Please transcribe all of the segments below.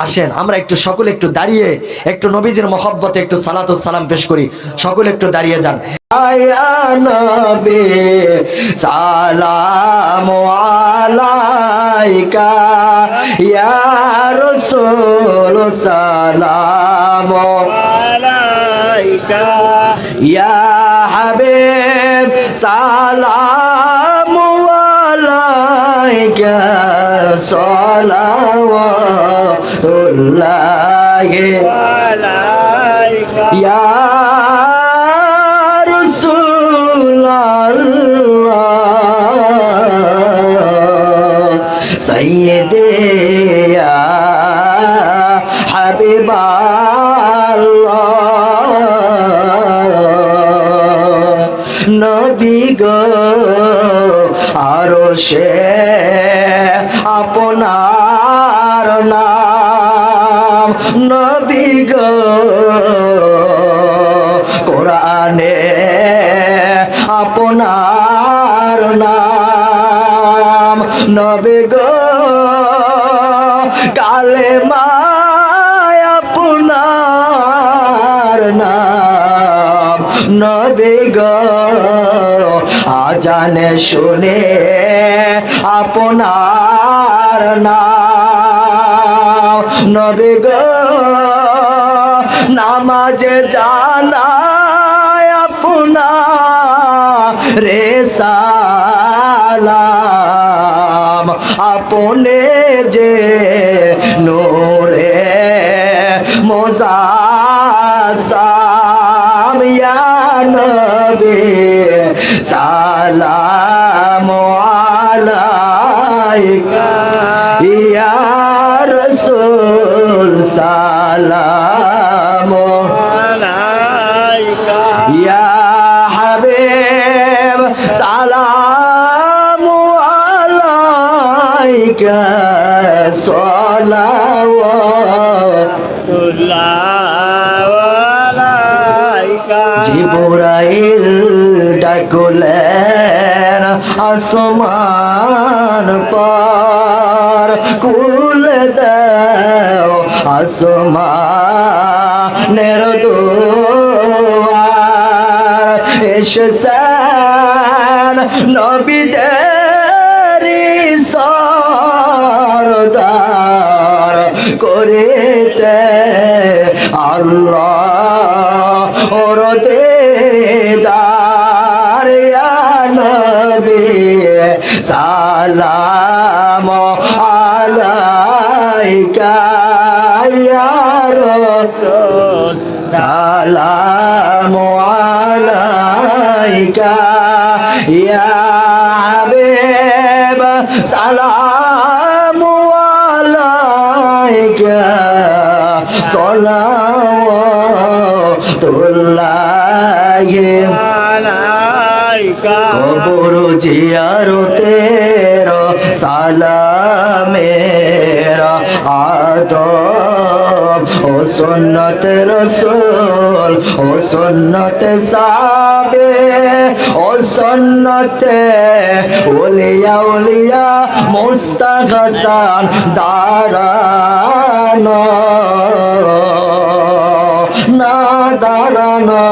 আসেন আমরা একটু সকলে একটু দাঁড়িয়ে একটু নবীজির মহব্বতে একটু সালাতু সালাম পেশ করি। সকলে একটু দাঁড়িয়ে যান। আয়া নবী সালামু আলাইকা ইয়া রাসূল সালামু আলাইকা ইয়া হাবিব সালামু আলাইকা সালাওয়াতুল্লাহি আলাইকা ইয়া সাইয়্যিদি ইয়া হাবিবাল্লাহ নবী গো আরশে আপনার নাম নবী গো কোরআনে আপনার নাম নবী গো কালেমায় আপনার নাম নবী গো আজানে শুনে আপনার নাম নবী গো নামাজে জানায় আপনার রেসালাম আপনে যে নূরে মুজাসসাম ইয়া নবী সালামু আলাইকা ইয়া রাসূল সালামু আলাইকা ইয়া হাবিব সালামু আলাইকা সালাওয়াতুল্লাহি আলাইকা জিবরাইল ডাকলেন আসমান পার খুলে দাও আসমানের দুয়ার এসেছেন নবীদের সরদার করিতে আল্লাহ ওর দিদার ইয়া নবী সালামু আলাইকা ইয়া রাসূল সালামু আলাইকা ইয়া হাবিব সালামু আলাইকা সালাওয়াতুল্লাহি আলাইকা কবর জিয়ারতের সালামের আদব ও সুন্নত রাসূল ও সুন্নত সাহাবে ও সুন্নত ওলিয়া ওলিয়া মুস্তাগসান দাঁড়ানো না দাঁড়ানো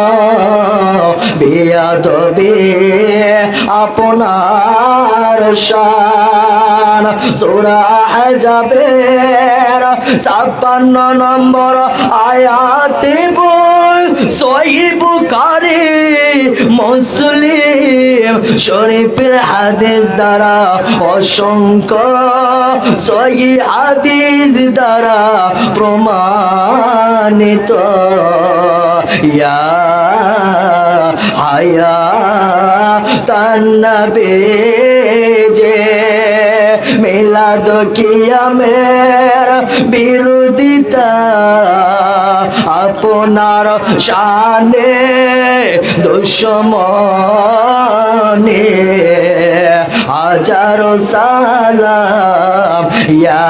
বেয়াদবি আপনার শান সূরা আহজাবের 56 নম্বর আয়াতে বল সহিহ বুখারী মুসলিম শরীফের হাদিস দ্বারা অসংখ্য সহিহ হাদিস দ্বারা প্রমাণিত ইয়া হায়াতান নবী যে মিলাদ কিয়ামের বিরোধিতা আপনার শানে দুশমনে হাজারো সালাম ইয়া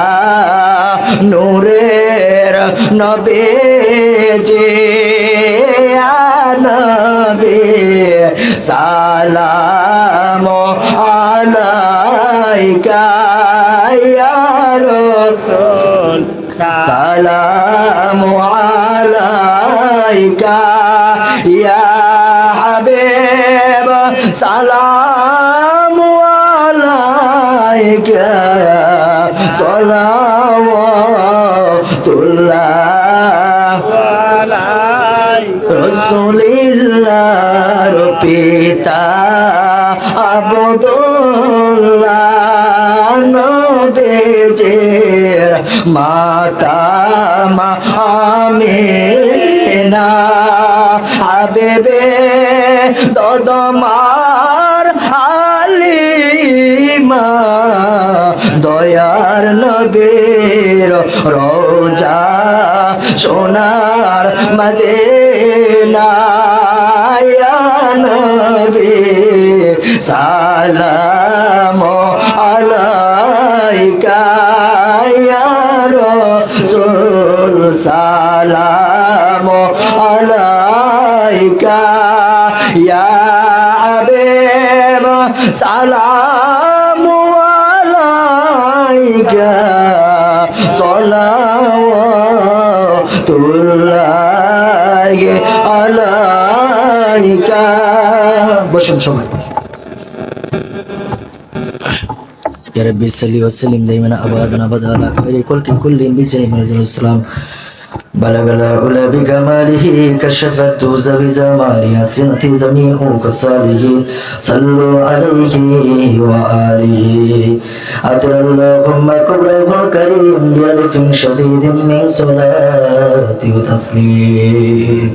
নূরের নবী যে নবী সালামু আলাইকা ইয়া রাসূল সালামু আলাইকা ইয়া হাবিব সালামু আলাইকা সালাওয়াতুল্লাহ রাসূলিল্লাহর পিতা আব্দুল্লাহ নবীজির মাতা মা আমিনা হাবিবে দদমার হালিমা দয়ার নবীর রোজা সোনার মদিনা ইয়া নবী সালাম আলাইকা ইয়া রাসূল সালাম আলাইকা ইয়া হাবিব সালাম আলাইকা সালাওয়াতুল্লাহ আলাইকা। বসুন সবাই। يا ربي صل وسلم دائما ابدا ابدا على خير خلق كل بجاه من السلام بلغ العلا بكماله كشف الدوز بزماله سنة جميع كصاله صلوا عليه وآله أطر اللهم قبره الكريم بألف شديد من صلاة وتسليم.